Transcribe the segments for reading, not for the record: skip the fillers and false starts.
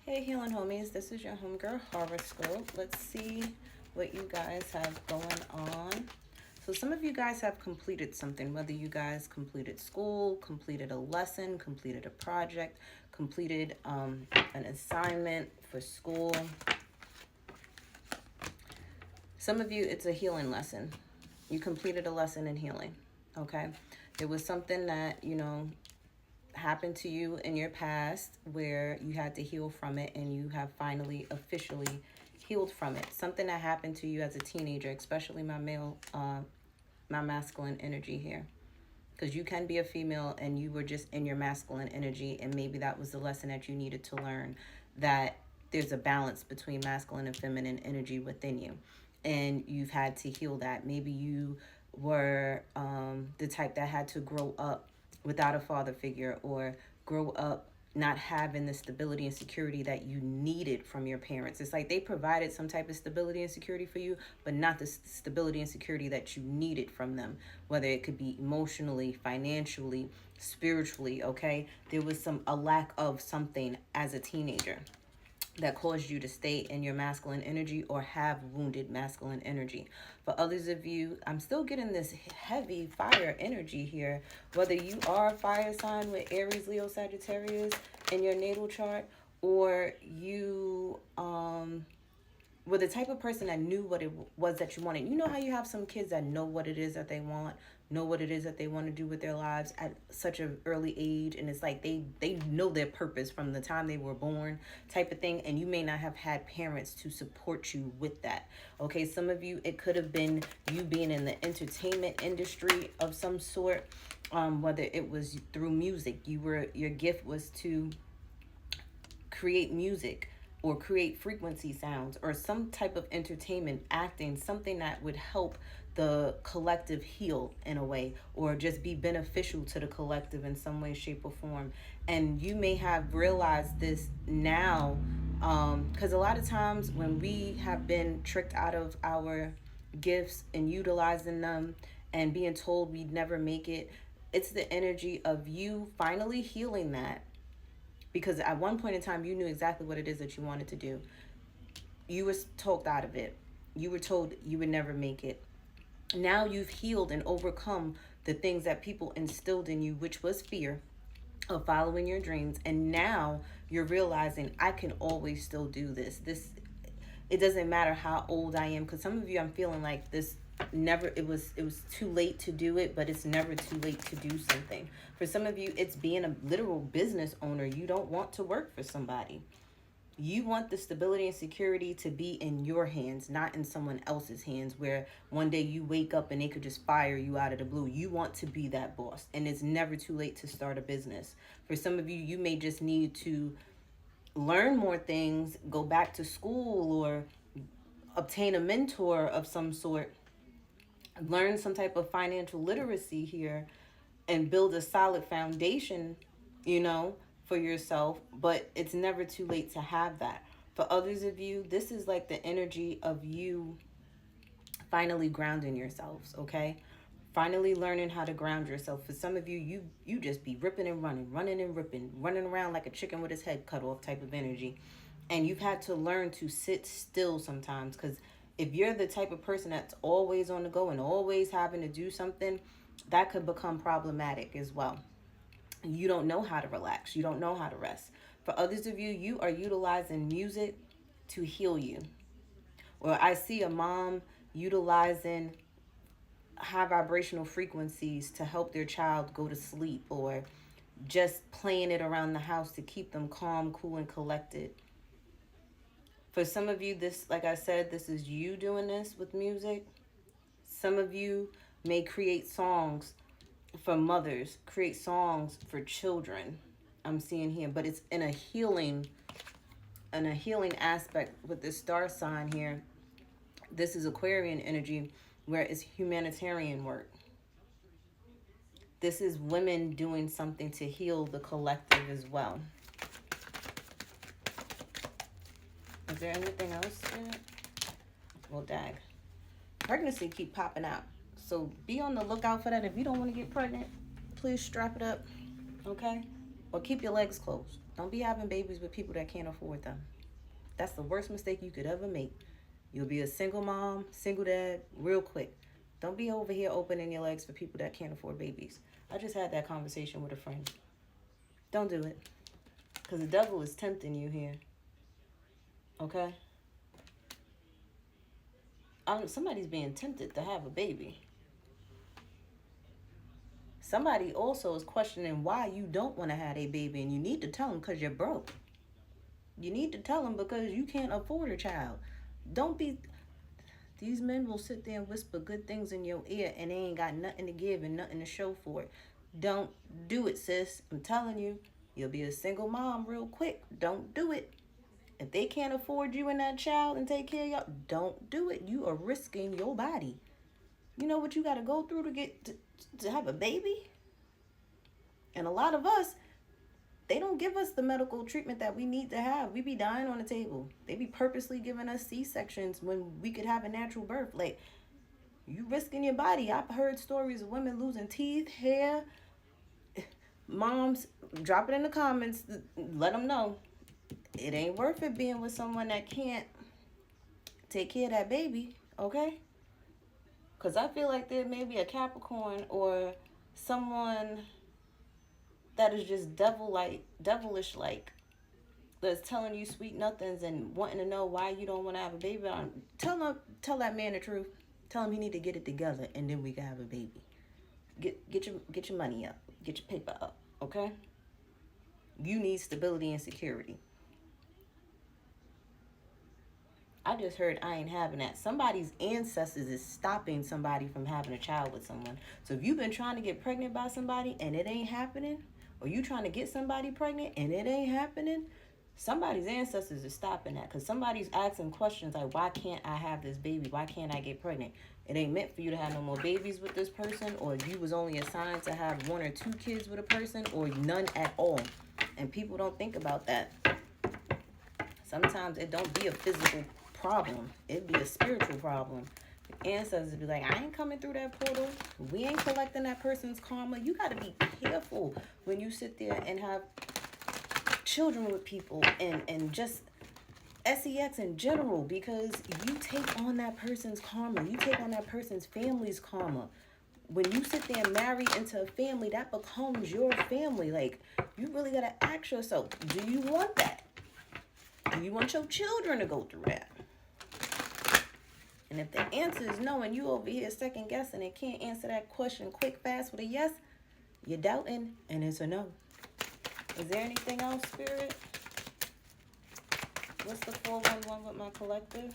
Hey healing homies, this is your homegirl horoscope. Let's see what you guys have going on. So some of you guys have completed something, whether you guys completed school, completed a lesson, completed a project, completed an assignment for school. Some of you, it's a healing lesson. You completed a lesson in healing, okay? It was something that, happened to you in your past where you had to heal from it, and you have finally officially healed from it. Something that happened to you as a teenager, especially my masculine energy here, because you can be a female and you were just in your masculine energy, and maybe that was the lesson that you needed to learn, that there's a balance between masculine and feminine energy within you, and you've had to heal that. Maybe you were the type that had to grow up without a father figure, or grow up not having the stability and security that you needed from your parents. It's like they provided some type of stability and security for you, but not the stability and security that you needed from them, whether it could be emotionally, financially, spiritually, okay? There was a lack of something as a teenager that caused you to stay in your masculine energy or have wounded masculine energy. For others of you, I'm still getting this heavy fire energy here. Whether you are a fire sign with Aries, Leo, Sagittarius in your natal chart, or you were the type of person that knew what it was that you wanted. You know how you have some kids that know what it is that they want, know what it is that they want to do with their lives at such an early age, and it's like they know their purpose from the time they were born, type of thing, and you may not have had parents to support you with that. Okay, some of you, it could have been you being in the entertainment industry of some sort, whether it was through music. Your gift was to create music or create frequency sounds or some type of entertainment, acting, something that would help the collective heal in a way, or just be beneficial to the collective in some way, shape, or form. And you may have realized this now, because a lot of times when we have been tricked out of our gifts and utilizing them and being told we'd never make it, it's the energy of you finally healing that, because at one point in time you knew exactly what it is that you wanted to do. You were talked out of it. You were told you would never make it. Now you've healed and overcome the things that people instilled in you, which was fear of following your dreams. And now you're realizing, I can always still do this. It doesn't matter how old I am, because some of you, I'm feeling like this never, it was too late to do it, but it's never too late to do something. For some of you, it's being a literal business owner. You don't want to work for somebody. You want the stability and security to be in your hands, not in someone else's hands, where one day you wake up and they could just fire you out of the blue. You want to be that boss, and it's never too late to start a business. For some of you, you may just need to learn more things, go back to school, or obtain a mentor of some sort, learn some type of financial literacy here, and build a solid foundation, for yourself. But it's never too late to have that. For others of you, this is like the energy of you finally grounding yourselves, okay? Finally learning how to ground yourself. For some of you, you just be ripping and running and ripping, running around like a chicken with his head cut off type of energy. And you've had to learn to sit still sometimes, because if you're the type of person that's always on the go and always having to do something, that could become problematic as well. You don't know how to relax. You don't know how to rest. For others of you, you are utilizing music to heal you. Or I see a mom utilizing high vibrational frequencies to help their child go to sleep, or just playing it around the house to keep them calm, cool, and collected. For some of you, this, like I said, this is you doing this with music. Some of you may create songs for mothers, create songs for children. I'm seeing here, but it's in a healing aspect with this star sign here. This is Aquarian energy, where it's humanitarian work. This is women doing something to heal the collective as well. Is there anything else in it? Well, dag. Pregnancy keep popping out. So be on the lookout for that. If you don't want to get pregnant, please strap it up, okay? Or keep your legs closed. Don't be having babies with people that can't afford them. That's the worst mistake you could ever make. You'll be a single mom, single dad, real quick. Don't be over here opening your legs for people that can't afford babies. I just had that conversation with a friend. Don't do it. Because the devil is tempting you here. Okay? Somebody's being tempted to have a baby. Somebody also is questioning why you don't want to have a baby, and you need to tell them because you're broke. You need to tell them because you can't afford a child. Don't be... These men will sit there and whisper good things in your ear, and they ain't got nothing to give and nothing to show for it. Don't do it, sis. I'm telling you, you'll be a single mom real quick. Don't do it. If they can't afford you and that child and take care of y'all, don't do it. You are risking your body. You know what you got to go through to get to have a baby? And a lot of us, they don't give us the medical treatment that we need to have. We be dying on the table. They be purposely giving us C-sections when we could have a natural birth. Like, you risking your body. I've heard stories of women losing teeth, hair. Moms, drop it in the comments. Let them know. It ain't worth it being with someone that can't take care of that baby, okay? Because I feel like there may be a Capricorn or someone that is just devilish like, that's telling you sweet nothings and wanting to know why you don't want to have a baby. Tell that man the truth. Tell him he need to get it together, and then we can have a baby. Get your money up. Get your paper up, okay? You need stability and security. I just heard I ain't having that. Somebody's ancestors is stopping somebody from having a child with someone. So if you've been trying to get pregnant by somebody and it ain't happening, or you trying to get somebody pregnant and it ain't happening, somebody's ancestors is stopping that, because somebody's asking questions like, why can't I have this baby? Why can't I get pregnant? It ain't meant for you to have no more babies with this person, or you was only assigned to have 1 or 2 kids with a person, or none at all. And people don't think about that. Sometimes it don't be a physical problem. It be a spiritual problem. The ancestors be like, I ain't coming through that portal. We ain't collecting that person's karma. You got to be careful when you sit there and have children with people and just sex in general, because you take on that person's karma. You take on that person's family's karma. When you sit there and marry into a family, that becomes your family. Like, you really got to ask yourself, do you want that? Do you want your children to go through that? And if the answer is no, and you over here second guessing and can't answer that question quick, fast with a yes, you're doubting, and it's a no. Is there anything else, Spirit? What's the 411 with my collective?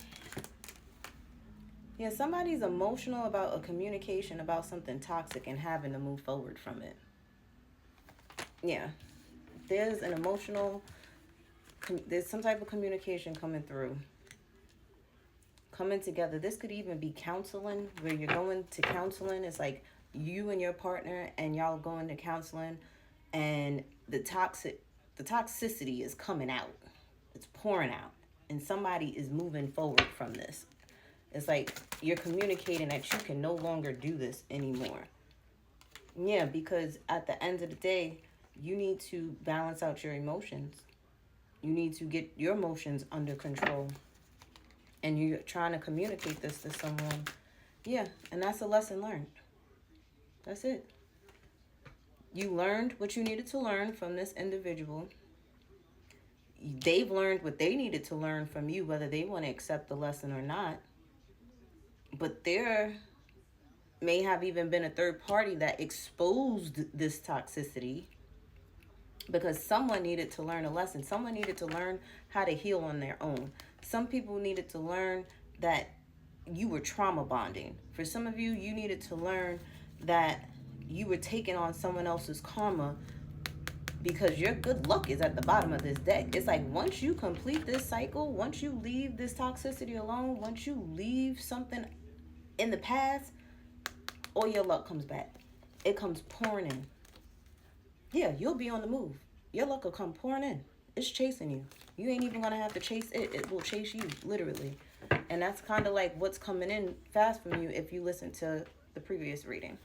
Yeah, somebody's emotional about a communication about something toxic and having to move forward from it. Yeah. There's an emotional, there's some type of communication coming through. Coming together. This could even be counseling, where you're going to counseling. It's like you and your partner and y'all going to counseling, and the toxicity is coming out. It's pouring out, and somebody is moving forward from this. It's like you're communicating that you can no longer do this anymore. Yeah, because at the end of the day, you need to balance out your emotions. You need to get your emotions under control. And you're trying to communicate this to someone. Yeah, and that's a lesson learned. That's it. You learned what you needed to learn from this individual. They've learned what they needed to learn from you, whether they want to accept the lesson or not. But there may have even been a third party that exposed this toxicity, because someone needed to learn a lesson. Someone needed to learn how to heal on their own. Some people needed to learn that you were trauma bonding. For some of you, you needed to learn that you were taking on someone else's karma, because your good luck is at the bottom of this deck. It's like, once you complete this cycle, once you leave this toxicity alone, once you leave something in the past, all your luck comes back. It comes pouring in. Yeah, you'll be on the move. Your luck will come pouring in. It's chasing you. You ain't even going to have to chase it. It will chase you, literally. And that's kind of like what's coming in fast from you if you listen to the previous reading.